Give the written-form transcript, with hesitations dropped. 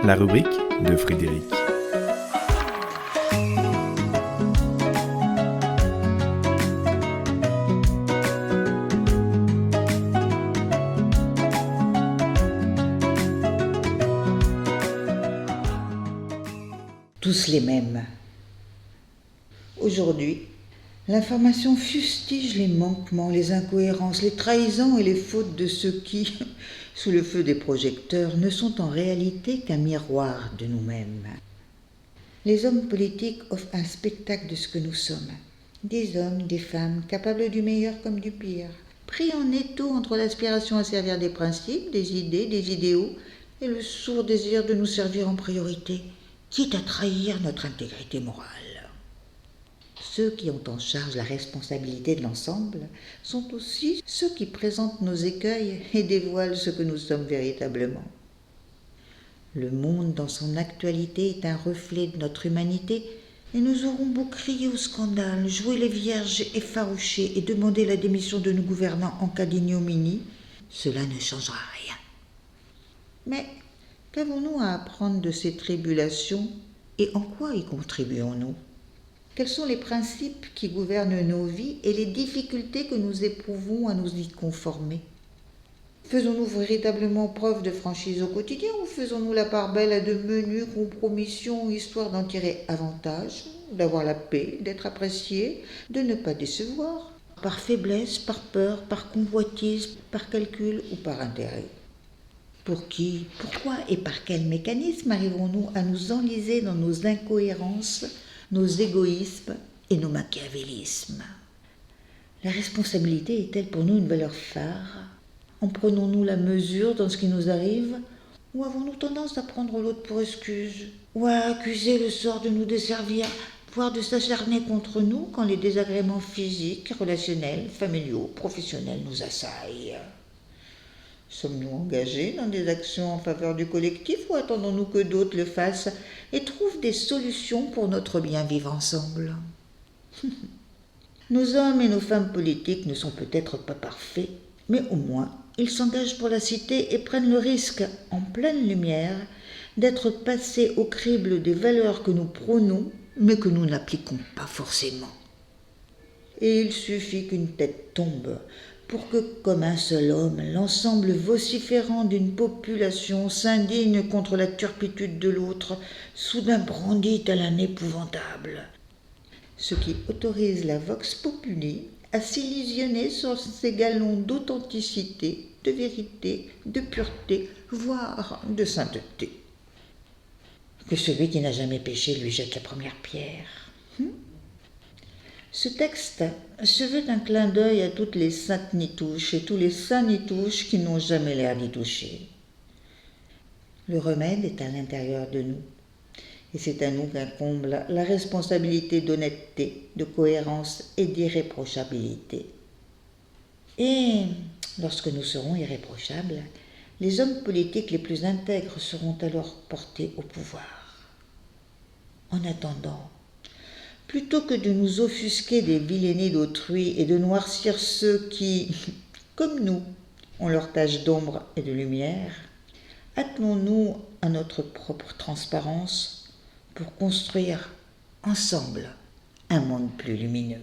La rubrique de Frédéric. Tous les mêmes. Aujourd'hui, l'information fustige les manquements, les incohérences, les trahisons et les fautes de ceux qui, sous le feu des projecteurs, ne sont en réalité qu'un miroir de nous-mêmes. Les hommes politiques offrent un spectacle de ce que nous sommes. Des hommes, des femmes, capables du meilleur comme du pire, pris en étau entre l'aspiration à servir des principes, des idées, des idéaux, et le sourd désir de nous servir en priorité, quitte à trahir notre intégrité morale. Ceux qui ont en charge la responsabilité de l'ensemble sont aussi ceux qui présentent nos écueils et dévoilent ce que nous sommes véritablement. Le monde dans son actualité est un reflet de notre humanité et nous aurons beau crier au scandale, jouer les vierges effarouchées et demander la démission de nos gouvernants en cas d'ignominie, cela ne changera rien. Mais qu'avons-nous à apprendre de ces tribulations et en quoi y contribuons-nous ? Quels sont les principes qui gouvernent nos vies et les difficultés que nous éprouvons à nous y conformer ? Faisons-nous véritablement preuve de franchise au quotidien ou faisons-nous la part belle à de menues compromissions histoire d'en tirer avantage, d'avoir la paix, d'être apprécié, de ne pas décevoir, par faiblesse, par peur, par convoitise, par calcul ou par intérêt ? Pour qui, pourquoi et par quel mécanisme arriverons-nous à nous enliser dans nos incohérences, nos égoïsmes et nos machiavélismes ? La responsabilité est-elle pour nous une valeur phare ? En prenons-nous la mesure dans ce qui nous arrive ? Ou avons-nous tendance à prendre l'autre pour excuse ? Ou à accuser le sort de nous desservir, voire de s'acharner contre nous quand les désagréments physiques, relationnels, familiaux, professionnels nous assaillent ? Sommes-nous engagés dans des actions en faveur du collectif ou attendons-nous que d'autres le fassent et trouvent des solutions pour notre bien vivre ensemble ? Nos hommes et nos femmes politiques ne sont peut-être pas parfaits, mais au moins ils s'engagent pour la cité et prennent le risque, en pleine lumière, d'être passés au crible des valeurs que nous prônons, mais que nous n'appliquons pas forcément. Et il suffit qu'une tête tombe pour que, comme un seul homme, l'ensemble vociférant d'une population s'indigne contre la turpitude de l'autre, soudain brandit tel un épouvantable. Ce qui autorise la vox populi à s'illusionner sur ces galons d'authenticité, de vérité, de pureté, voire de sainteté. Que celui qui n'a jamais péché lui jette la première pierre. Ce texte se veut un clin d'œil à toutes les saintes nitouches et tous les saints nitouches qui n'ont jamais l'air d'y toucher. Le remède est à l'intérieur de nous, et c'est à nous qu'incombe la responsabilité d'honnêteté, de cohérence et d'irréprochabilité. Et lorsque nous serons irréprochables, les hommes politiques les plus intègres seront alors portés au pouvoir. En attendant, plutôt que de nous offusquer des vilainies d'autrui et de noircir ceux qui, comme nous, ont leur tâche d'ombre et de lumière, attelons-nous à notre propre transparence pour construire ensemble un monde plus lumineux.